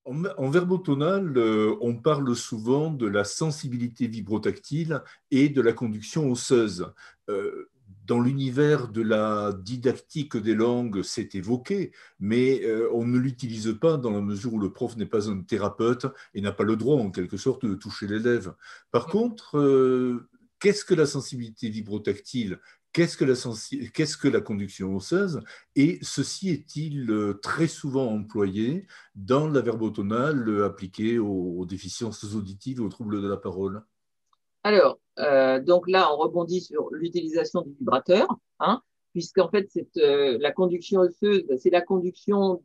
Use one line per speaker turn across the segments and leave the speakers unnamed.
En verbotonal, on parle souvent de la sensibilité vibrotactile et de la conduction osseuse. Euh, Dans l'univers de la didactique des langues, c'est évoqué, mais on ne l'utilise pas dans la mesure où le prof n'est pas un thérapeute et n'a pas le droit, en quelque sorte, de toucher l'élève. Par contre, qu'est-ce que la sensibilité vibrotactile? Qu'est-ce que la conduction osseuse? Et ceci est-il très souvent employé dans la verbotonale appliquée aux déficiences auditives et aux troubles de la parole?
Alors, donc là, on rebondit sur l'utilisation du vibrateur, hein, puisqu'en fait, la conduction osseuse, c'est la conduction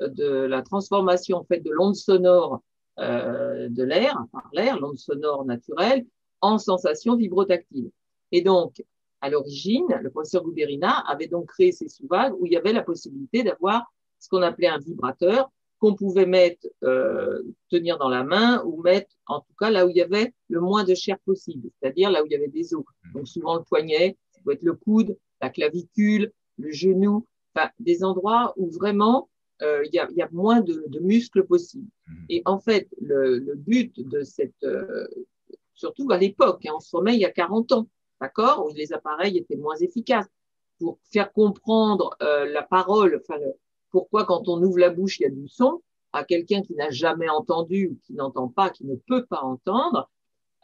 de la transformation en fait de l'onde sonore de l'air, par l'air, l'onde sonore naturelle, en sensation vibrotactile. Et donc, à l'origine, le professeur Guberina avait donc créé ces sous-vagues où il y avait la possibilité d'avoir ce qu'on appelait un vibrateur qu'on pouvait mettre, tenir dans la main ou mettre, en tout cas, là où il y avait le moins de chair possible, c'est-à-dire là où il y avait des os. Donc, souvent le poignet, ça peut être le coude, la clavicule, le genou, enfin, des endroits où vraiment il y a moins de muscles possibles. Et en fait, le but de surtout à l'époque, hein, on se remet il y a 40 ans, d'accord, où les appareils étaient moins efficaces, pour faire comprendre la parole, enfin, pourquoi quand on ouvre la bouche, il y a du son, à quelqu'un qui n'a jamais entendu ou qui n'entend pas, qui ne peut pas entendre,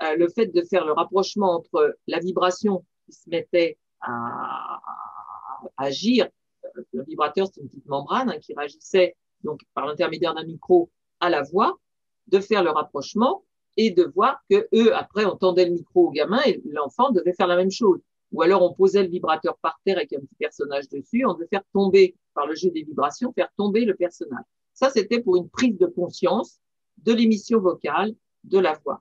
le fait de faire le rapprochement entre la vibration qui se mettait à agir, le vibrateur, c'est une petite membrane hein, qui réagissait donc par l'intermédiaire d'un micro à la voix, de faire le rapprochement et de voir que eux, après, on tendait le micro au gamin et l'enfant devait faire la même chose. Ou alors on posait le vibrateur par terre avec un petit personnage dessus, on devait faire tomber, par le jeu des vibrations, faire tomber le personnage. Ça, c'était pour une prise de conscience de l'émission vocale de la voix.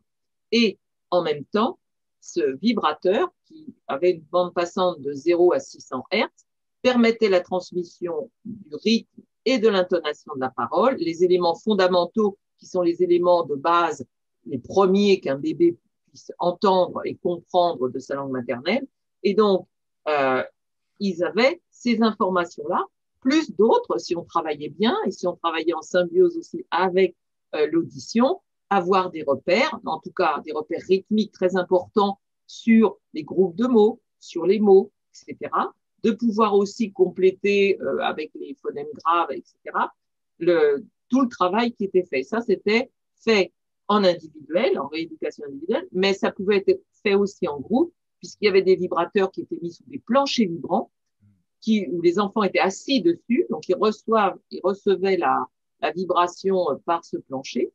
Et en même temps, ce vibrateur, qui avait une bande passante de 0 à 600 Hz, permettait la transmission du rythme et de l'intonation de la parole, les éléments fondamentaux qui sont les éléments de base, les premiers qu'un bébé puisse entendre et comprendre de sa langue maternelle. Et donc, ils avaient ces informations-là, plus d'autres, si on travaillait bien et si on travaillait en symbiose aussi avec l'audition, avoir des repères, en tout cas des repères rythmiques très importants sur les groupes de mots, sur les mots, etc. De pouvoir aussi compléter avec les phonèmes graves, etc. Tout le travail qui était fait. Ça, c'était fait en individuel, en rééducation individuelle, mais ça pouvait être fait aussi en groupe, puisqu'il y avait des vibrateurs qui étaient mis sous des planchers vibrants, où les enfants étaient assis dessus, donc ils recevaient la vibration par ce plancher.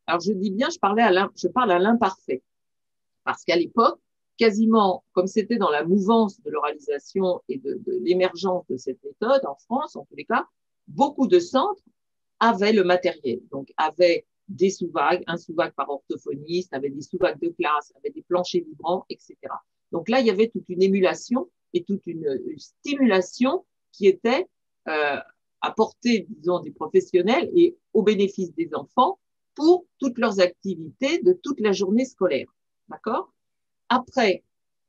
Alors je dis bien, je parle à l'imparfait, parce qu'à l'époque, quasiment comme c'était dans la mouvance de l'oralisation et de l'émergence de cette méthode en France, en tous les cas, beaucoup de centres avaient le matériel, donc avaient des sous-vagues, un sous-vague par orthophoniste, avaient des sous-vagues de classe, avaient des planchers vibrants, etc. Donc là, il y avait toute une émulation et toute une stimulation qui était apportée, disons, des professionnels et au bénéfice des enfants pour toutes leurs activités de toute la journée scolaire. D'accord? Après,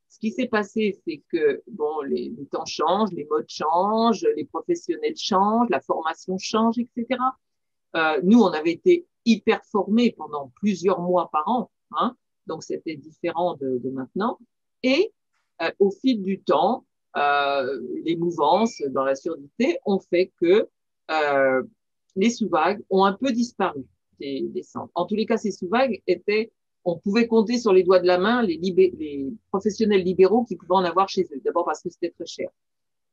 ce qui s'est passé, c'est que bon, les temps changent, les modes changent, les professionnels changent, la formation change, etc. Nous, on avait été hyper formés pendant plusieurs mois par an, hein, donc c'était différent de maintenant. Et au fil du temps, les mouvances dans la surdité ont fait que euh, les sous-vagues ont un peu disparu des centres. En tous les cas, ces sous-vagues étaient, on pouvait compter sur les doigts de la main les professionnels libéraux qui pouvaient en avoir chez eux. D'abord parce que c'était très cher.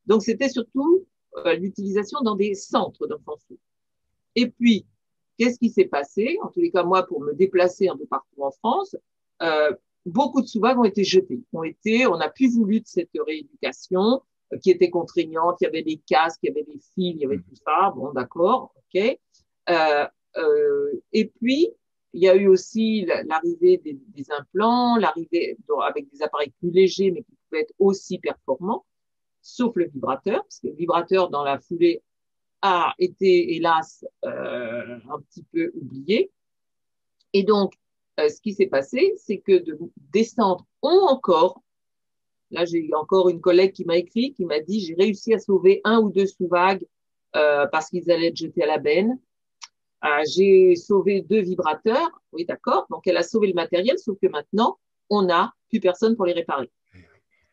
Donc c'était surtout l'utilisation dans des centres d'enfants sourds. Et puis, qu'est-ce qui s'est passé? En tous les cas, moi, pour me déplacer un peu partout en France, euh, beaucoup de sous-vagues ont été jetés. On n'a plus voulu de cette rééducation qui était contraignante. Il y avait des casques, il y avait des fils, il y avait tout ça. Bon, d'accord, ok. Et puis, il y a eu aussi l'arrivée des implants, l'arrivée avec des appareils plus légers, mais qui pouvaient être aussi performants, sauf le vibrateur, parce que le vibrateur, dans la foulée, a été, hélas, un petit peu oublié. Et donc, ce qui s'est passé, c'est que des centres ont encore, là j'ai encore une collègue qui m'a écrit, qui m'a dit, j'ai réussi à sauver un ou deux sous-vagues parce qu'ils allaient être jetés à la benne. J'ai sauvé 2 vibrateurs. Oui, d'accord. Donc, elle a sauvé le matériel, sauf que maintenant, on n'a plus personne pour les réparer,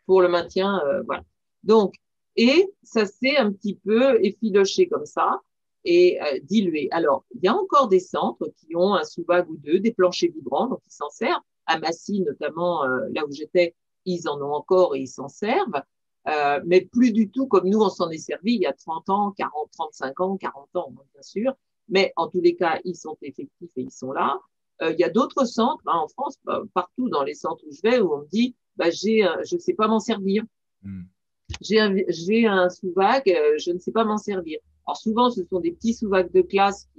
pour le maintien. Voilà. Donc, et ça s'est un petit peu effiloché comme ça et dilué. Alors, il y a encore des centres qui ont un sous-bac ou deux, des planchers vibrants, donc ils s'en servent. À Massy, notamment, là où j'étais, ils en ont encore et ils s'en servent. Mais plus du tout comme nous, on s'en est servi il y a 30 ans, 40, 35 ans, 40 ans, bien sûr. Mais en tous les cas, ils sont effectifs et ils sont là. Il y a d'autres centres en France, partout dans les centres où je vais, où on me dit, je ne sais pas m'en servir.
Mm.
J'ai un sous-bac, je ne sais pas m'en servir. Alors souvent, ce sont des petits sous-bacs de classe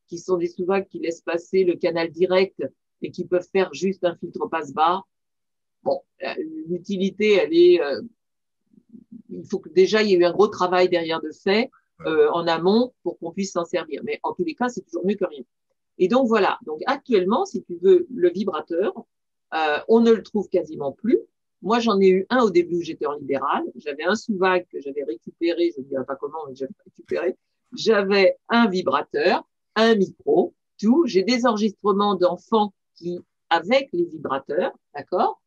qui sont des sous-bacs qui laissent passer le canal direct et qui peuvent faire juste un filtre passe-bas. Bon, l'utilité, elle est, il faut que déjà il y ait eu un gros travail derrière de fait en amont pour qu'on puisse s'en servir. Mais en tous les cas, c'est toujours mieux que rien. Et donc voilà. Donc actuellement, si tu veux, le vibrateur, on ne le trouve quasiment plus. Moi, j'en ai eu un au début où j'étais en libéral. J'avais un sous-vac que j'avais récupéré, je ne dirai pas comment, mais j'avais récupéré. J'avais un vibrateur, un micro, tout. J'ai des enregistrements d'enfants qui, avec les vibrateurs, d'accord?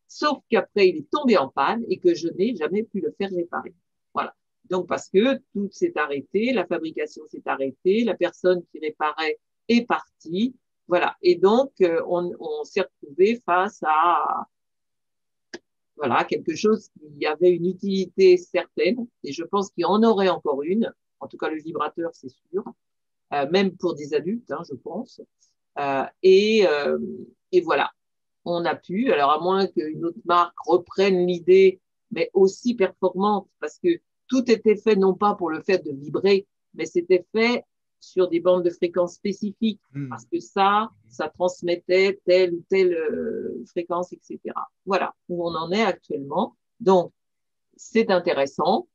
Sauf qu'après, il est tombé en panne et que je n'ai jamais pu le faire réparer. Voilà. Donc, parce que tout s'est arrêté, la fabrication s'est arrêtée, la personne qui réparait est partie. Voilà. Et donc, on s'est retrouvé face à, voilà, quelque chose qui avait une utilité certaine. Et je pense qu'il y en aurait encore une. En tout cas, le vibrateur, c'est sûr. Même pour des adultes, hein, je pense. Euh, et, euh, et voilà. On a pu, alors à moins qu'une autre marque reprenne l'idée, mais aussi performante, parce que tout était fait non pas pour le fait de vibrer, mais c'était fait sur des bandes de fréquences spécifiques, parce que ça transmettait telle ou telle fréquence, etc. Voilà où on en est actuellement. Donc, c'est intéressant.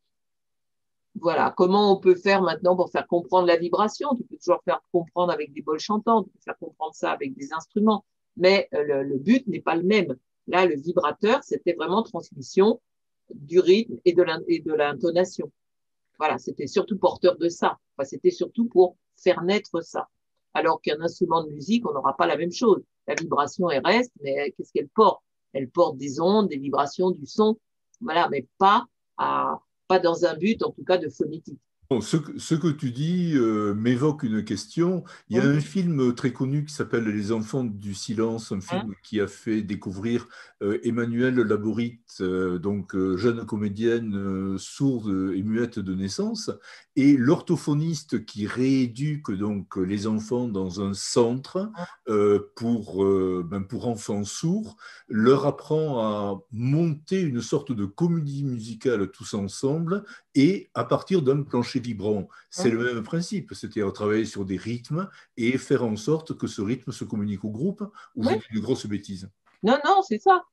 Voilà, comment on peut faire maintenant pour faire comprendre la vibration? Tu peux toujours faire comprendre avec des bols chantants, tu peux faire comprendre ça avec des instruments, mais le but n'est pas le même. Là, le vibrateur, c'était vraiment transmission du rythme et de l'intonation. Voilà, c'était surtout porteur de ça. Enfin, c'était surtout pour faire naître ça. Alors qu'un instrument de musique, on n'aura pas la même chose. La vibration, elle reste, mais qu'est-ce qu'elle porte? Elle porte des ondes, des vibrations, du son. Voilà, mais pas dans un but, en tout cas, de phonétique.
Bon, ce que tu dis m'évoque une question. Il y a
Hum,
un film très connu qui s'appelle Les Enfants du Silence, un
hum,
film qui a fait découvrir Emmanuelle Laborit, donc jeune comédienne sourde et muette de naissance, et l'orthophoniste qui rééduque donc les enfants dans un centre pour enfants sourds, leur apprend à monter une sorte de comédie musicale tous ensemble et à partir d'un plancher vibrant. C'est
hum.
le même principe, c'est-à-dire travailler sur des rythmes et faire en sorte que ce rythme se communique au groupe, ou je
Oui,
dis une grosse bêtise.
non, non, c'est ça.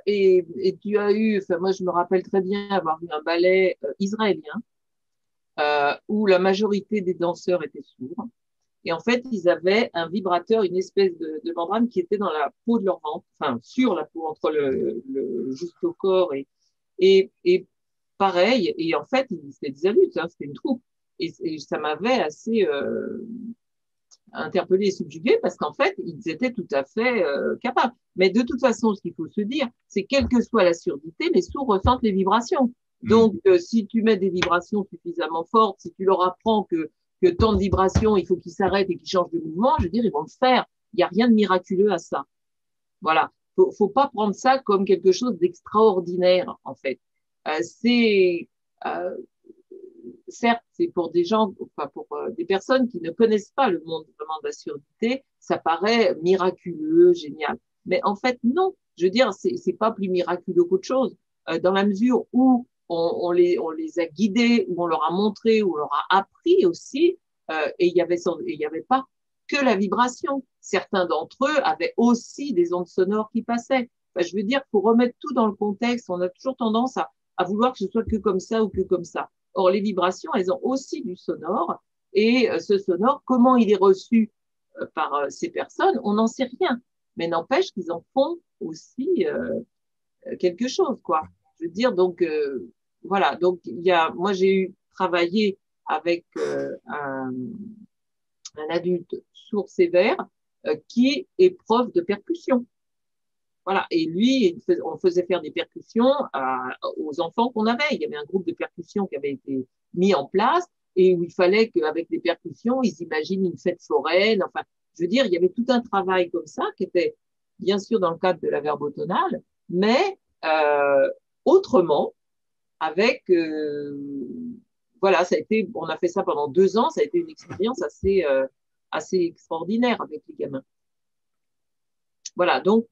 Et tu as eu, enfin, moi je me rappelle très bien avoir vu un ballet israélien où la majorité des danseurs étaient sourds. Et en fait, ils avaient un vibrateur, une espèce de membrane qui était dans la peau de leur ventre, enfin sur la peau, entre juste au corps et pareil. Et en fait, c'était des adultes, hein, c'était une troupe. Et ça m'avait assez interpellé et subjugué parce qu'en fait, ils étaient tout à fait capables. Mais de toute façon, ce qu'il faut se dire, c'est quelle que soit la surdité, les sourds ressentent les vibrations.
Mm.
Donc, si tu mets des vibrations suffisamment fortes, si tu leur apprends que tant de vibrations, il faut qu'ils s'arrêtent et qu'ils changent de mouvement, je veux dire, ils vont le faire. Il n'y a rien de miraculeux à ça. Voilà. Faut pas prendre ça comme quelque chose d'extraordinaire, en fait. C'est certes, c'est pour des gens, enfin pour des personnes qui ne connaissent pas le monde vraiment de la surdité, ça paraît miraculeux, génial. Mais en fait, non. Je veux dire, c'est pas plus miraculeux qu'autre chose, dans la mesure où on les a guidés, où on leur a montré, où on leur a appris aussi, et il y avait pas que la vibration. Certains d'entre eux avaient aussi des ondes sonores qui passaient. Enfin, je veux dire, pour remettre tout dans le contexte, on a toujours tendance à vouloir que ce soit que comme ça ou que comme ça. Or, les vibrations, elles ont aussi du sonore. Et ce sonore, comment il est reçu par ces personnes, on n'en sait rien. Mais n'empêche qu'ils en font aussi quelque chose, quoi. Je veux dire, donc, voilà. Donc, moi, j'ai eu travaillé avec un adulte sourd sévère qui est prof de percussion. Voilà. Et lui, on faisait faire des percussions aux enfants qu'on avait. Il y avait un groupe de percussion qui avait été mis en place et où il fallait qu'avec les percussions, ils imaginent une fête foraine. Enfin, je veux dire, il y avait tout un travail comme ça qui était bien sûr dans le cadre de la verbotonale, mais autrement, avec voilà, on a fait ça pendant 2 ans. Ça a été une expérience assez extraordinaire avec les gamins. Voilà, donc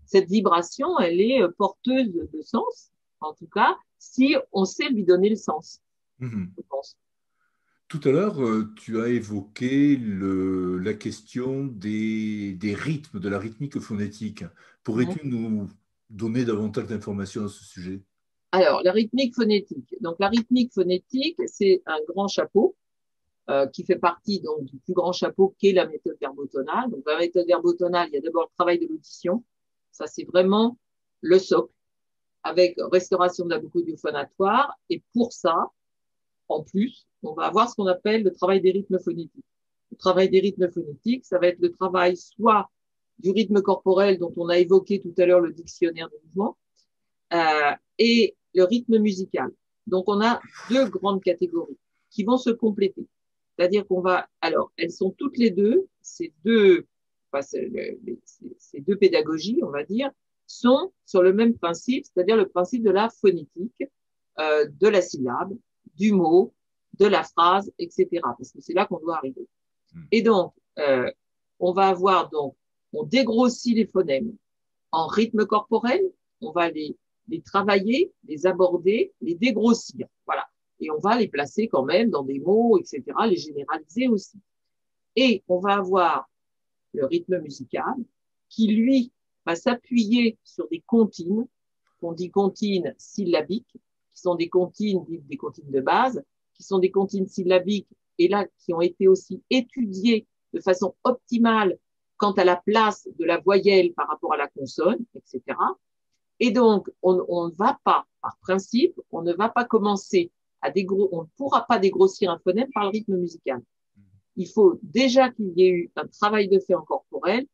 cette vibration, elle est porteuse de sens, en tout cas, si on sait lui donner le sens, je pense.
Tout à l'heure, tu as évoqué la question des rythmes, de la rythmique phonétique. Pourrais-tu nous donner davantage d'informations à ce sujet?
Alors, la rythmique phonétique. Donc, la rythmique phonétique, c'est un grand chapeau qui fait partie donc du plus grand chapeau qu'est la méthode verbotonale. Donc, la méthode verbotonale, il y a d'abord le travail de l'audition. Ça, c'est vraiment le socle, avec restauration de la boucle audio-phonatoire. Et pour ça, en plus, on va avoir ce qu'on appelle le travail des rythmes phonétiques. Le travail des rythmes phonétiques, ça va être le travail soit du rythme corporel dont on a évoqué tout à l'heure le dictionnaire de mouvement, et le rythme musical. Donc, on a deux grandes catégories qui vont se compléter. C'est-à-dire qu'on va, alors, elles sont toutes les deux, ces deux pédagogies, on va dire, sont sur le même principe, c'est-à-dire le principe de la phonétique, de la syllabe, du mot, de la phrase, etc. Parce que c'est là qu'on doit arriver. Et donc, on va avoir donc, on dégrossit les phonèmes en rythme corporel, on va les travailler, les aborder, les dégrossir. Voilà. Et on va les placer quand même dans des mots, etc., les généraliser aussi. Et on va avoir le rythme musical qui, lui, va s'appuyer sur des comptines, qu'on dit comptines syllabiques, qui sont des comptines dites des comptines de base, qui sont des comptines syllabiques, et là, qui ont été aussi étudiées de façon optimale quant à la place de la voyelle par rapport à la consonne, etc. Et donc, on ne va pas, par principe, on ne va pas commencer on ne pourra pas dégrossir un phonème par le rythme musical. Il faut déjà qu'il y ait eu un travail de fait en corporel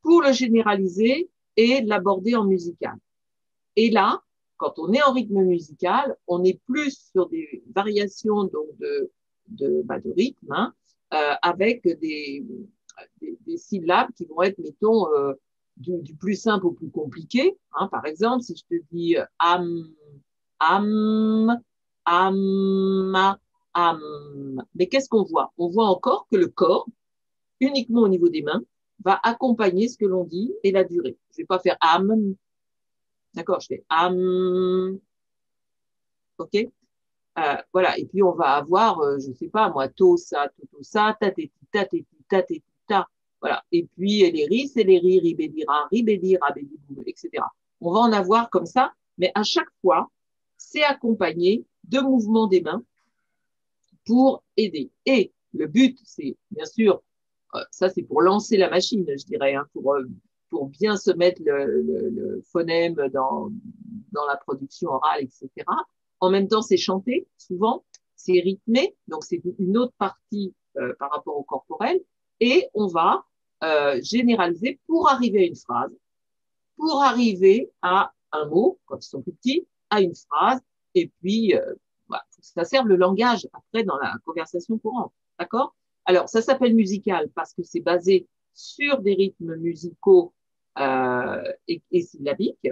pour le généraliser et l'aborder en musical. Et là, quand on est en rythme musical, on est plus sur des variations donc de rythme, hein, avec des syllabes qui vont être, mettons, du plus simple au plus compliqué. Hein. Par exemple, si je te dis am, am, am, mais qu'est-ce qu'on voit? On voit encore que le corps, uniquement au niveau des mains, va accompagner ce que l'on dit et la durée. Je vais pas faire am, d'accord, je fais am, ok? Voilà, et puis on va avoir, je sais pas moi, to, sa, tateti, tateti, tateti, ta. Voilà. Et puis les ris, c'est les ris, ribédira, ribédira, ribédibou, etc. On va en avoir comme ça, mais à chaque fois, c'est accompagné de mouvements des mains pour aider. Et le but, c'est bien sûr, ça c'est pour lancer la machine, je dirais, hein, pour bien se mettre le phonème dans la production orale, etc. En même temps, c'est chanté, souvent, c'est rythmé, donc c'est une autre partie par rapport au corporel, et on va généraliser pour arriver à une phrase, pour arriver à un mot, quand ils sont plus petits, à une phrase, et puis voilà, faut que ça serve le langage après dans la conversation courante, d'accord? Alors, ça s'appelle musical parce que c'est basé sur des rythmes musicaux et syllabiques.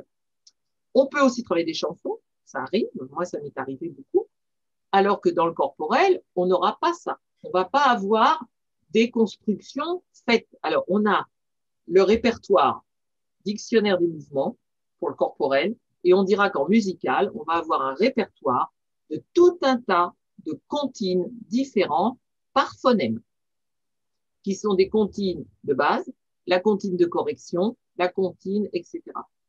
On peut aussi travailler des chansons, ça arrive, moi ça m'est arrivé beaucoup, alors que dans le corporel, on n'aura pas ça. On va pas avoir des constructions faites. Alors, on a le répertoire dictionnaire des mouvements pour le corporel, et on dira qu'en musical, on va avoir un répertoire de tout un tas de comptines différents par phonème, qui sont des comptines de base, la comptine de correction, la comptine, etc.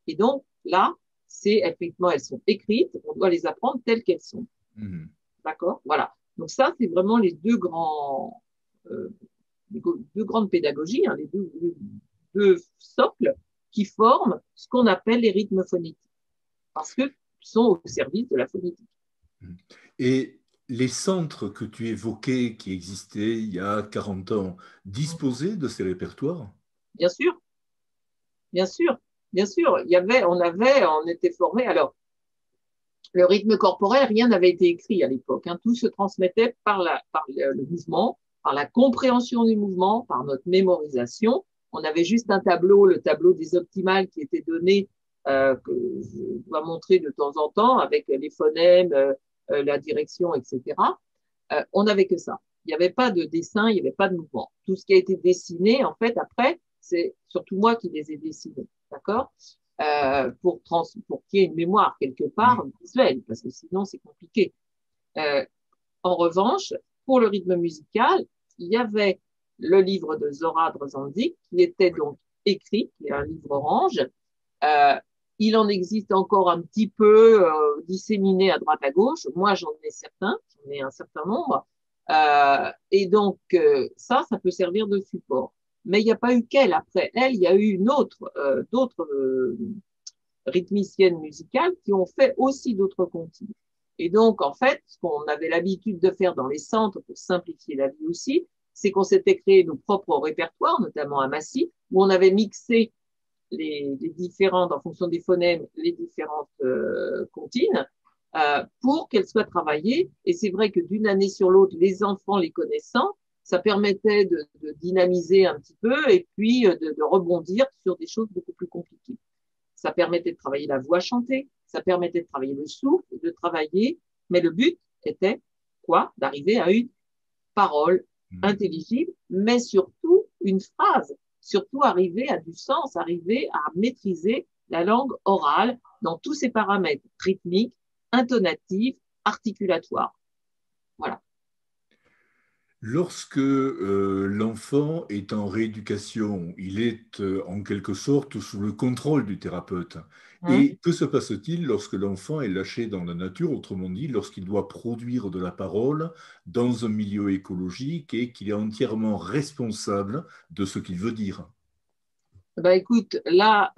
Et donc, là, c'est effectivement, elles sont écrites, on doit les apprendre telles qu'elles sont. D'accord? Voilà. Donc ça, c'est vraiment les deux grandes pédagogies, hein, les deux socles qui forment ce qu'on appelle les rythmes phonétiques, parce que sont au service de la phonétique.
Et Les centres que tu évoquais, qui existaient il y a 40 ans, disposaient de ces répertoires?
Bien sûr, bien sûr, bien sûr. On était formés. Alors, le rythme corporel, rien n'avait été écrit à l'époque, hein. Tout se transmettait par le mouvement, par la compréhension du mouvement, par notre mémorisation. On avait juste un tableau, le tableau des optimales qui était donné, que je dois montrer de temps en temps, avec les phonèmes, la direction, etc. On n'avait que ça. Il n'y avait pas de dessin, il n'y avait pas de mouvement. Tout ce qui a été dessiné, en fait, après, c'est surtout moi qui les ai dessinés, d'accord, pour qu'il y ait une mémoire quelque part visuelle, parce que sinon c'est compliqué. Euh, En revanche, pour le rythme musical, il y avait le livre de Zora Drozandic qui était donc écrit, qui est un livre orange. Euh, il en existe encore un petit peu disséminé à droite à gauche. Moi, j'en ai un certain nombre. Et donc, ça peut servir de support. Mais il n'y a pas eu qu'elle. Après elle, il y a eu d'autres rythmiciennes musicales qui ont fait aussi d'autres comptines. Et donc, en fait, ce qu'on avait l'habitude de faire dans les centres pour simplifier la vie aussi, c'est qu'on s'était créé nos propres répertoires, notamment à Massy, où on avait mixé les différentes, en fonction des phonèmes, les différentes comptines, pour qu'elles soient travaillées. Et c'est vrai que d'une année sur l'autre, les enfants les connaissant, ça permettait de dynamiser un petit peu et puis de rebondir sur des choses beaucoup plus compliquées. Ça permettait de travailler la voix chantée, ça permettait de travailler le souffle, de travailler, mais le but était quoi? D'arriver à une parole intelligible, mais surtout une phrase, surtout arriver à du sens, arriver à maîtriser la langue orale dans tous ses paramètres rythmiques, intonatifs, articulatoires. Voilà.
Lorsque l'enfant est en rééducation, il est en quelque sorte sous le contrôle du thérapeute.
Hum.
Et que se passe-t-il lorsque l'enfant est lâché dans la nature, autrement dit, lorsqu'il doit produire de la parole dans un milieu écologique et qu'il est entièrement responsable de ce qu'il veut dire?
Bah écoute, là,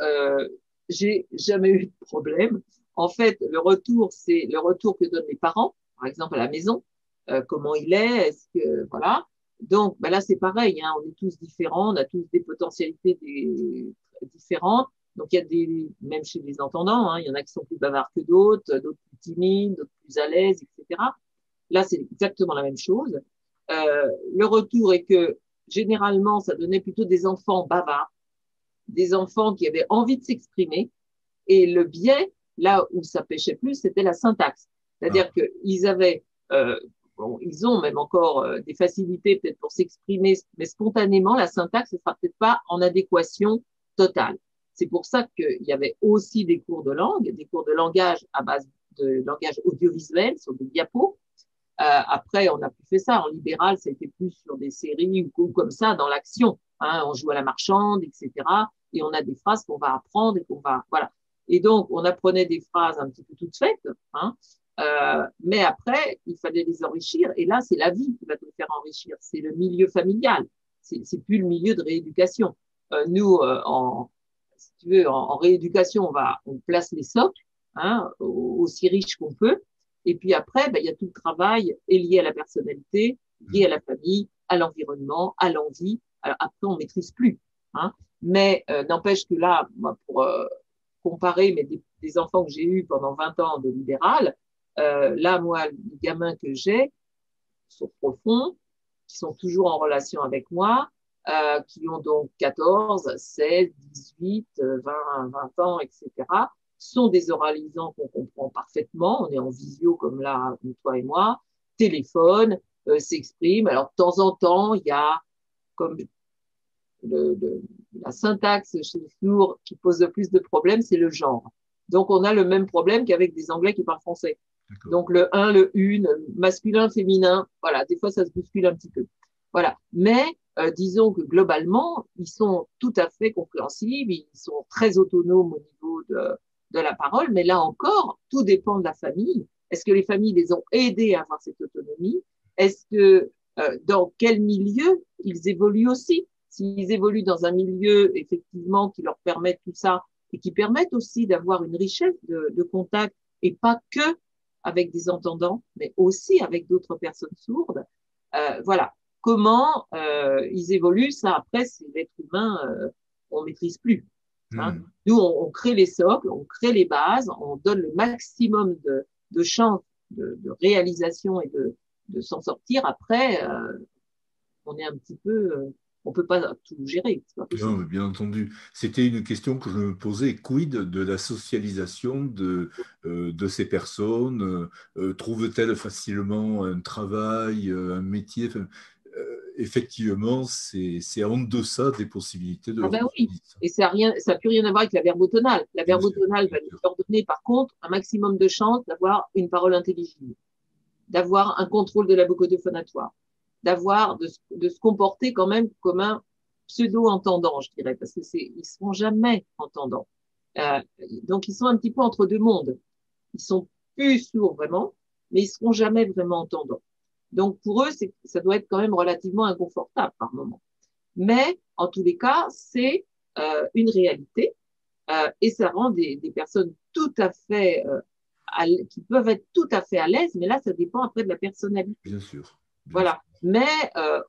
j'ai jamais eu de problème. En fait, le retour, c'est le retour que donnent les parents, par exemple à la maison, comment il est, est-ce que voilà. Donc, bah là, c'est pareil, hein, on est tous différents, on a tous des potentialités différentes. Donc, il y a des, même chez les entendants, hein, il y en a qui sont plus bavards que d'autres, d'autres plus timides, d'autres plus à l'aise, etc. Là, c'est exactement la même chose. Le retour est que généralement, ça donnait plutôt des enfants bavards, des enfants qui avaient envie de s'exprimer. Et le biais, là où ça pêchait plus, c'était la syntaxe.
Ah,
C'est-à-dire qu'ils avaient, bon, ils ont même encore des facilités peut-être pour s'exprimer, mais spontanément, la syntaxe ne sera peut-être pas en adéquation totale. C'est pour ça qu'il y avait aussi des cours de langue, des cours de langage à base de langage audiovisuel sur des diapos. Après, on a plus fait ça. En libéral, ça a été plus sur des séries ou comme ça, dans l'action. Hein, on joue à la marchande, etc. Et on a des phrases qu'on va apprendre et qu'on va, voilà. Et donc, on apprenait des phrases un petit peu toutes faites, hein. Mais après, il fallait les enrichir. Et là, c'est la vie qui va te faire enrichir. C'est le milieu familial. C'est plus le milieu de rééducation. Nous, si tu veux, en rééducation, on place les socles, hein, aussi riches qu'on peut. Et puis après, ben, il y a tout le travail est lié à la personnalité, lié à la famille, à l'environnement, à l'envie. Alors après, on maîtrise plus, hein. Mais n'empêche que là, moi, pour comparer des enfants que j'ai eus pendant 20 ans de libéral, là, moi, les gamins que j'ai sont profonds, qui sont toujours en relation avec moi, qui ont donc 14, 16, 18, 20 ans, etc., sont des oralisants qu'on comprend parfaitement. On est en visio comme là, comme toi et moi, téléphone, s'exprime. Alors, de temps en temps, il y a comme le, le, la syntaxe chez les sourds qui pose le plus de problèmes, c'est le genre. Donc, on a le même problème qu'avec des Anglais qui parlent français.
d'accord.
Donc, le un, le une, masculin, féminin, voilà, des fois, ça se bouscule un petit peu. Voilà. Mais, disons que globalement, ils sont tout à fait compréhensibles, ils sont très autonomes au niveau de la parole, mais là encore, tout dépend de la famille. Est-ce que les familles les ont aidés à avoir cette autonomie? Est-ce que, dans quel milieu ils évoluent aussi? S'ils évoluent dans un milieu, effectivement, qui leur permet tout ça et qui permettent aussi d'avoir une richesse de contact et pas que avec des entendants, mais aussi avec d'autres personnes sourdes. Voilà. Comment ils évoluent, ça après, c'est l'être humain, on maîtrise plus. Hein.
Hmm.
Nous, on crée les socles, on crée les bases, on donne le maximum de chances de réalisation et de s'en sortir. Après, on est un petit peu, on peut pas tout gérer, c'est pas
Bien,
possible.
bien entendu. C'était une question que je me posais. Quid de la socialisation de ces personnes? Trouvent-elles facilement un travail, un métier? Enfin, effectivement, c'est en deçà des possibilités de
Ah ben oui,
l'orthophonie, ça.
et ça n'a plus rien à voir avec la verbotonale. La
Bien sûr,
verbotonale
bien
va nous
sûr.
leur donner, par contre, un maximum de chances d'avoir une parole intelligible, d'avoir un contrôle de la boucle phonatoire, de se comporter quand même comme un pseudo-entendant, je dirais, parce que ils seront jamais entendants. Euh, donc, ils sont un petit peu entre deux mondes. Ils sont plus sourds vraiment, mais ils seront jamais vraiment entendants. Donc, pour eux, ça doit être quand même relativement inconfortable par moment. Mais, en tous les cas, c'est une réalité et ça rend des personnes tout à fait, qui peuvent être tout à fait à l'aise, mais là, ça dépend après de la personnalité.
Bien sûr, bien sûr.
Voilà. Mais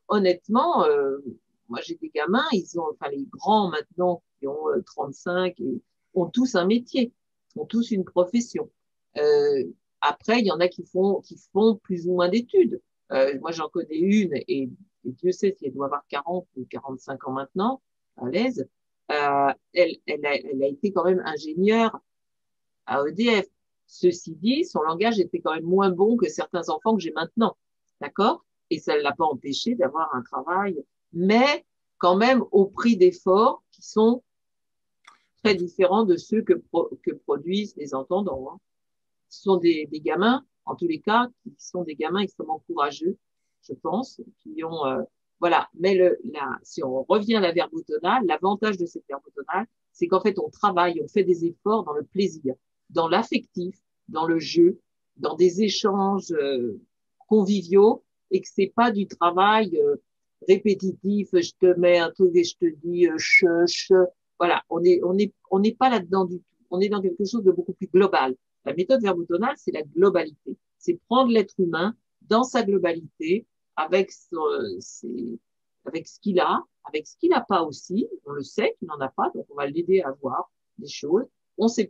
honnêtement, moi j'ai des gamins, enfin les grands maintenant qui ont 35 et ont tous un métier, ont tous une profession. Euh, Après, il y en a qui font plus ou moins d'études. Moi j'en connais une et Dieu sait si elle doit avoir 40 ou 45 ans maintenant, à l'aise. Elle a été quand même ingénieure à EDF. Ceci dit, son langage était quand même moins bon que certains enfants que j'ai maintenant. D'accord? Et ça ne l'a pas empêché d'avoir un travail, mais quand même au prix d'efforts qui sont très différents de ceux que produisent les entendants. Hein. Ce sont des gamins, en tous les cas, qui sont des gamins extrêmement courageux, je pense, qui ont, voilà. Mais si on revient à la verbotonale, l'avantage de cette verbotonale, c'est qu'en fait, on travaille, on fait des efforts dans le plaisir, dans l'affectif, dans le jeu, dans des échanges conviviaux, et que c'est pas du travail répétitif. Je te mets un truc et je te dis voilà. On n'est pas là-dedans du tout. On est dans quelque chose de beaucoup plus global. La méthode verbotonale, c'est la globalité. C'est prendre l'être humain dans sa globalité, avec avec ce qu'il a, avec ce qu'il n'a pas aussi. On le sait qu'il n'en a pas, donc on va l'aider à voir des choses. On sait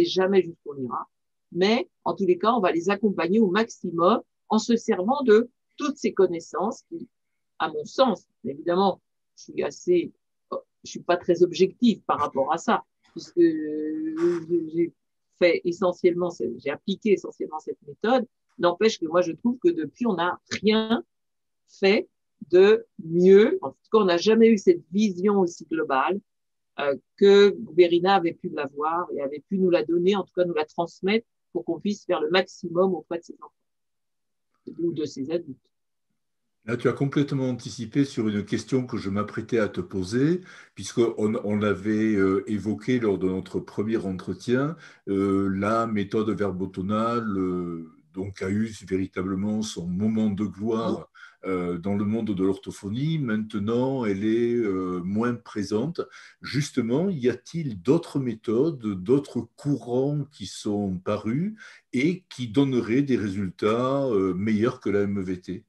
jamais jusqu'où on ira. Mais, en tous les cas, on va les accompagner au maximum en se servant de toutes ces connaissances qui, à mon sens, évidemment, je suis pas très objective par rapport à ça, puisque j'ai j'ai appliqué essentiellement cette méthode. N'empêche que moi, je trouve que depuis, on n'a rien fait de mieux. En tout cas, on n'a jamais eu cette vision aussi globale que Guberina avait pu l'avoir et avait pu nous la donner, en tout cas nous la transmettre pour qu'on puisse faire le maximum auprès de ses enfants ou de ses adultes.
Là, tu as complètement anticipé sur une question que je m'apprêtais à te poser, puisqu'on avait évoqué lors de notre premier entretien la méthode verbotonale, donc a eu véritablement son moment de gloire dans le monde de l'orthophonie. Maintenant, elle est moins présente. Justement, y a-t-il d'autres méthodes, d'autres courants qui sont parus et qui donneraient des résultats meilleurs que la MEVT?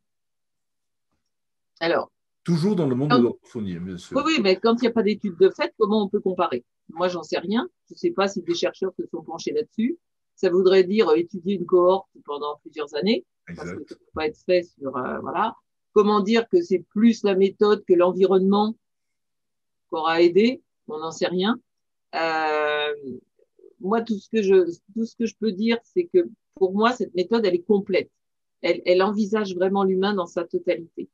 Alors,
Toujours dans le monde de
quand,
l'orthophonie, bien
oui,
sûr.
oui, mais quand il n'y a pas d'études de fait, comment on peut comparer? Moi, j'en sais rien. Je ne sais pas si des chercheurs se sont penchés là-dessus. Ça voudrait dire étudier une cohorte pendant plusieurs années, parce que ça
Exact.
ne peut pas être fait sur, voilà. Comment dire que c'est plus la méthode que l'environnement qu'aura aidé? On n'en sait rien. Euh, Moi, tout ce que je peux dire, c'est que pour moi, cette méthode, elle est complète. Elle envisage vraiment l'humain dans sa totalité.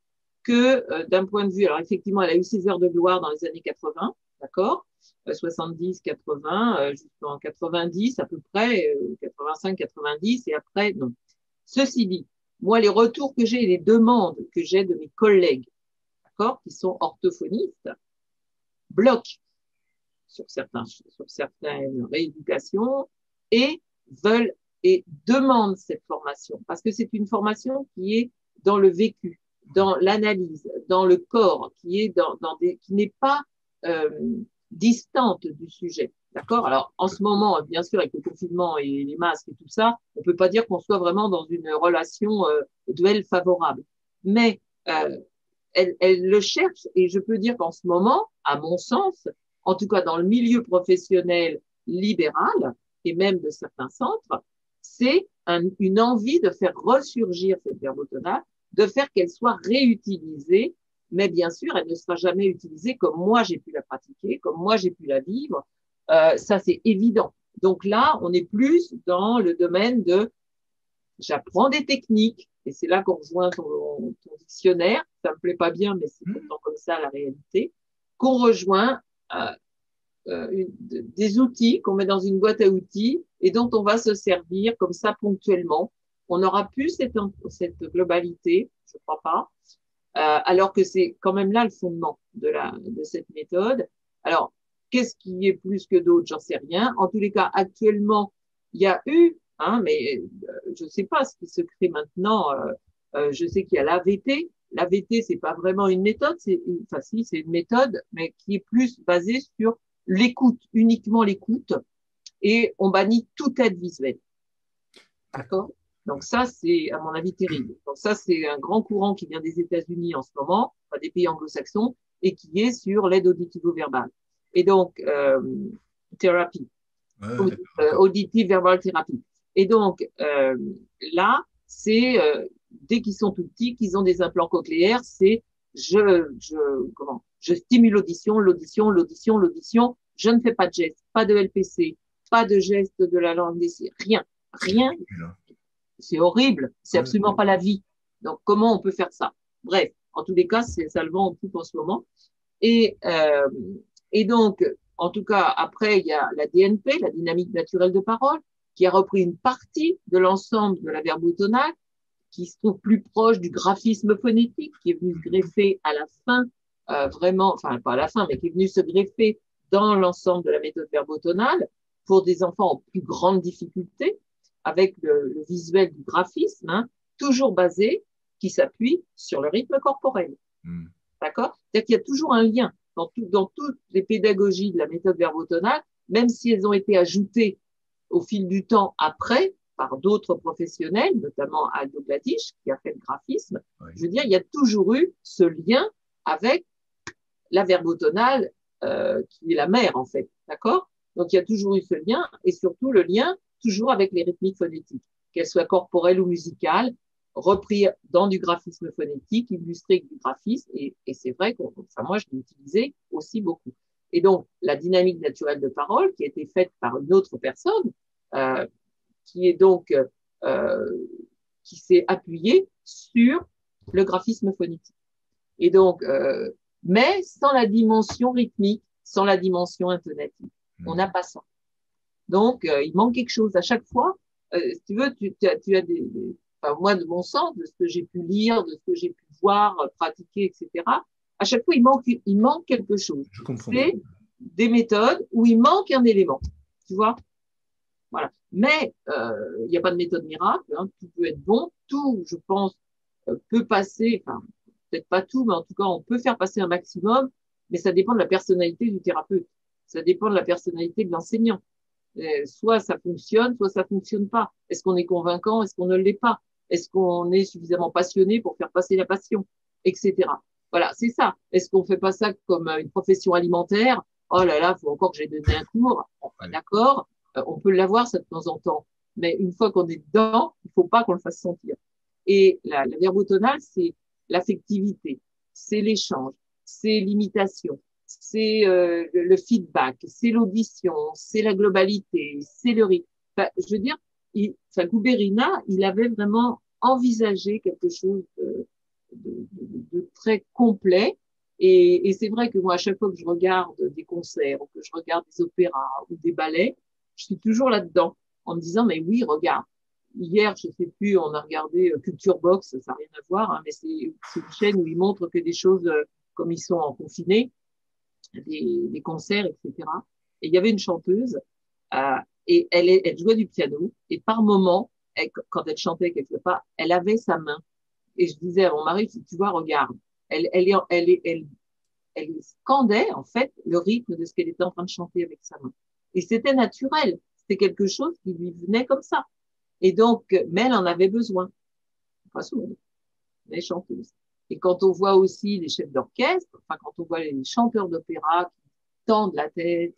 Que d'un point de vue, alors effectivement, elle a eu ses heures de gloire dans les années 80, d'accord, 70, 80, jusqu'en 90 à peu près, 85, 90, et après, non. Ceci dit, moi, les retours que j'ai et les demandes que j'ai de mes collègues, d'accord, qui sont orthophonistes, bloquent sur certaines rééducations et veulent et demandent cette formation parce que c'est une formation qui est dans le vécu, dans l'analyse, dans le corps, qui est qui n'est pas distante du sujet. D'accord? Alors, en ce moment, bien sûr, avec le confinement et les masques et tout ça, on peut pas dire qu'on soit vraiment dans une relation duel favorable. Mais elle le cherche et je peux dire qu'en ce moment, à mon sens, en tout cas dans le milieu professionnel libéral et même de certains centres, c'est une envie de faire ressurgir cette verbotonale, de faire qu'elle soit réutilisée, mais bien sûr, elle ne sera jamais utilisée comme moi j'ai pu la pratiquer, comme moi j'ai pu la vivre. Ça, c'est évident. Donc là, on est plus dans le domaine de j'apprends des techniques, et c'est là qu'on rejoint ton dictionnaire, ça me plaît pas bien, mais c'est pourtant comme ça la réalité, qu'on rejoint des outils qu'on met dans une boîte à outils et dont on va se servir comme ça ponctuellement. On n'aura plus cette globalité, je crois pas, alors que c'est quand même là le fondement de cette méthode. Alors, qu'est-ce qui est plus que d'autres? J'en sais rien. En tous les cas, actuellement, il y a eu, mais je ne sais pas ce qui se crée maintenant. Je sais qu'il y a l'AVT. L'AVT, c'est pas vraiment une méthode, enfin si, c'est une méthode, mais qui est plus basée sur l'écoute, uniquement l'écoute, et on bannit toute aide visuelle. D'accord? Donc ça, c'est à mon avis terrible. Donc ça, c'est un grand courant qui vient des États-Unis en ce moment, enfin, des pays anglo-saxons, et qui est sur l'aide auditivo-verbale. Et donc, thérapie, auditive verbal thérapie. Et donc là, c'est dès qu'ils sont tout petits, qu'ils ont des implants cochléaires, c'est je stimule l'audition, l'audition, l'audition, l'audition. Je ne fais pas de gestes, pas de LPC, pas de gestes de la langue des signes, rien, rien. C'est horrible, c'est absolument pas la vie. Donc comment on peut faire ça? Bref, en tous les cas, ça le vend en poupe en ce moment. Et donc, en tout cas, après, il y a la DNP, la dynamique naturelle de parole, qui a repris une partie de l'ensemble de la verbotonale, qui se trouve plus proche du graphisme phonétique, qui est venu se greffer à la fin, vraiment, enfin pas à la fin, mais qui est venu se greffer dans l'ensemble de la méthode verbotonale pour des enfants en plus grande difficulté, avec le visuel du graphisme, toujours basé, qui s'appuie sur le rythme corporel. D'accord? C'est-à-dire qu'il y a toujours un lien dans toutes les pédagogies de la méthode verbotonale, même si elles ont été ajoutées au fil du temps après par d'autres professionnels, notamment Aldo Gladish, qui a fait le graphisme. Oui. Je veux dire, il y a toujours eu ce lien avec la verbotonale qui est la mère, en fait. D'accord? Donc, il y a toujours eu ce lien, et surtout le lien toujours avec les rythmiques phonétiques, qu'elles soient corporelles ou musicales, repris dans du graphisme phonétique, illustré avec du graphisme, et c'est vrai que moi, je l'ai utilisé aussi beaucoup. Et donc, la dynamique naturelle de parole, qui a été faite par une autre personne, qui est donc, qui s'est appuyée sur le graphisme phonétique. Et donc, mais sans la dimension rythmique, sans la dimension intonative. On n'a pas ça. Donc, il manque quelque chose. À chaque fois, si tu veux, tu as enfin, moi, de mon sens, de ce que j'ai pu lire, de ce que j'ai pu voir, pratiquer, etc., à chaque fois, il manque quelque chose.
Je comprends.
C'est des méthodes où il manque un élément. Tu vois? Voilà. Mais il n'y a pas de méthode miracle. Tout peut être bon. Tout, je pense, peut passer, enfin, peut-être pas tout, mais en tout cas, on peut faire passer un maximum, mais ça dépend de la personnalité du thérapeute. Ça dépend de la personnalité de l'enseignant. Soit ça fonctionne, soit ça fonctionne pas. Est-ce qu'on est convaincant? Est-ce qu'on ne l'est pas? Est-ce qu'on est suffisamment passionné pour faire passer la passion? Etc. Voilà, c'est ça. Est-ce qu'on fait pas ça comme une profession alimentaire? Oh là là, faut encore que j'ai donné un cours. Bon, d'accord, on peut l'avoir ça de temps en temps. Mais une fois qu'on est dedans, il faut pas qu'on le fasse sentir. Et la verbotonale, c'est l'affectivité, c'est l'échange, c'est l'imitation, c'est le feedback, c'est l'audition, c'est la globalité, c'est le rythme. Enfin, je veux dire, Guberina, il avait vraiment envisagé quelque chose de très complet. Et c'est vrai que moi, à chaque fois que je regarde des concerts ou que je regarde des opéras ou des ballets, je suis toujours là-dedans en me disant, mais oui, regarde. Hier, je sais plus, on a regardé Culture Box, ça n'a rien à voir, mais c'est une chaîne où ils montrent que des choses comme ils sont en confiné, des concerts, etc. Et il y avait une chanteuse, et elle jouait du piano, et par moment, quand elle chantait quelque part, elle avait sa main. Et je disais à mon mari, tu vois, regarde, elle elle scandait en fait le rythme de ce qu'elle était en train de chanter avec sa main. Et c'était naturel, c'était quelque chose qui lui venait comme ça. Et donc, mais elle en avait besoin. Pas souvent, les chanteuses. Et quand on voit aussi les chefs d'orchestre, enfin quand on voit les chanteurs d'opéra qui tendent la tête,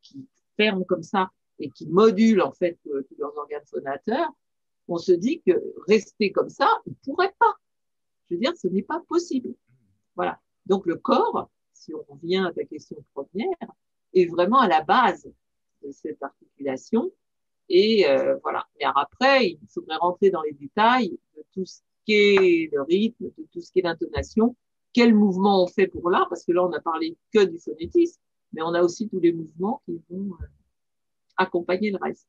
qui ferment comme ça et qui modulent en fait tous leurs organes phonateurs, on se dit que rester comme ça, ils ne pourraient pas. Je veux dire, ce n'est pas possible. Voilà. Donc le corps, si on revient à ta question première, est vraiment à la base de cette articulation. Et voilà. Mais après, il faudrait rentrer dans les détails de tout ce qui est le rythme, de tout ce qui est l'intonation, quel mouvement on fait pour là, parce que là, on a parlé que du phonétisme, mais on a aussi tous les mouvements qui vont accompagner le reste.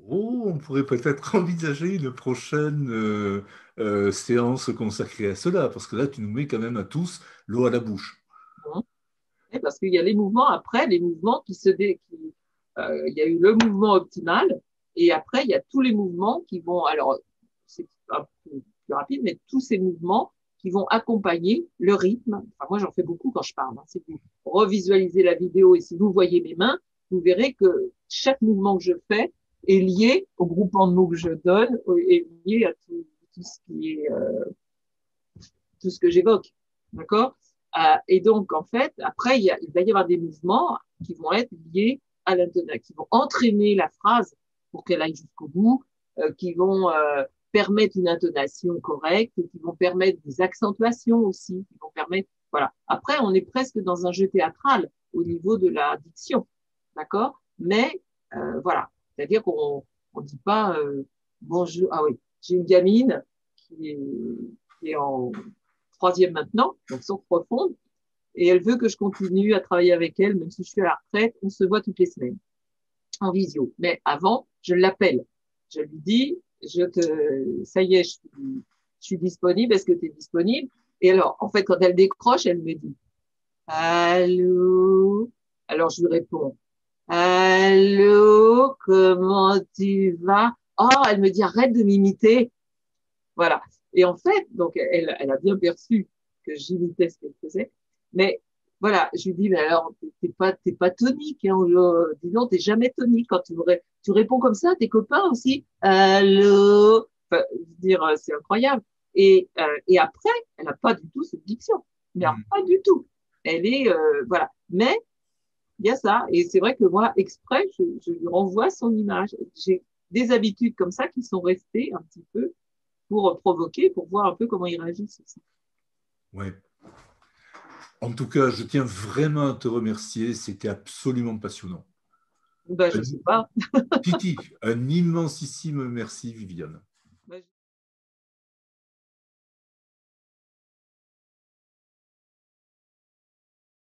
Oh, on pourrait peut-être envisager une prochaine séance consacrée à cela, parce que là, tu nous mets quand même à tous l'eau à la bouche.
Et parce qu'il y a les mouvements après, les mouvements il y a eu le mouvement optimal, et après, il y a tous les mouvements qui vont, alors, c'est un peu plus rapide, mais tous ces mouvements qui vont accompagner le rythme. Enfin, moi, j'en fais beaucoup quand je parle. Hein. Si vous revisualisez la vidéo et si vous voyez mes mains, vous verrez que chaque mouvement que je fais est lié au groupement de mots que je donne, est lié à tout ce qui est, tout ce que j'évoque. D'accord? Et donc, en fait, après, il va y avoir des mouvements qui vont être liés à l'intonation, qui vont entraîner la phrase pour qu'elle aille jusqu'au bout, qui vont permettre une intonation correcte, qui vont permettre des accentuations aussi, qui vont permettre, voilà. Après, on est presque dans un jeu théâtral au niveau de la diction, d'accord? Mais voilà, c'est-à-dire qu'on dit pas bonjour. Ah oui, j'ai une gamine qui est en troisième maintenant, donc sans profonde, et elle veut que je continue à travailler avec elle, même si je suis à la retraite. On se voit toutes les semaines en visio. Mais avant, je l'appelle. Je lui dis, ça y est, je suis disponible. Est-ce que tu es disponible? Et alors, en fait, quand elle décroche, elle me dit, allô? Alors, je lui réponds, allô? Comment tu vas? Oh, elle me dit, arrête de m'imiter. Voilà. Et en fait, donc, elle a bien perçu que j'imitais ce qu'elle faisait. Mais voilà, je lui dis, mais alors, t'es pas tonique, hein, dis donc, t'es jamais tonique quand tu réponds comme ça à tes copains aussi. Allô? Enfin, je veux dire, c'est incroyable. Et après, elle n'a pas du tout cette diction. Mais alors, pas du tout. Elle est, voilà. Mais, il y a ça. Et c'est vrai que moi, exprès, je lui renvoie son image. J'ai des habitudes comme ça qui sont restées un petit peu pour provoquer, pour voir un peu comment ils réagissent aussi.
Ouais. En tout cas, je tiens vraiment à te remercier. C'était absolument passionnant.
Ben, je sais pas.
Titi, un immensissime merci, Viviane.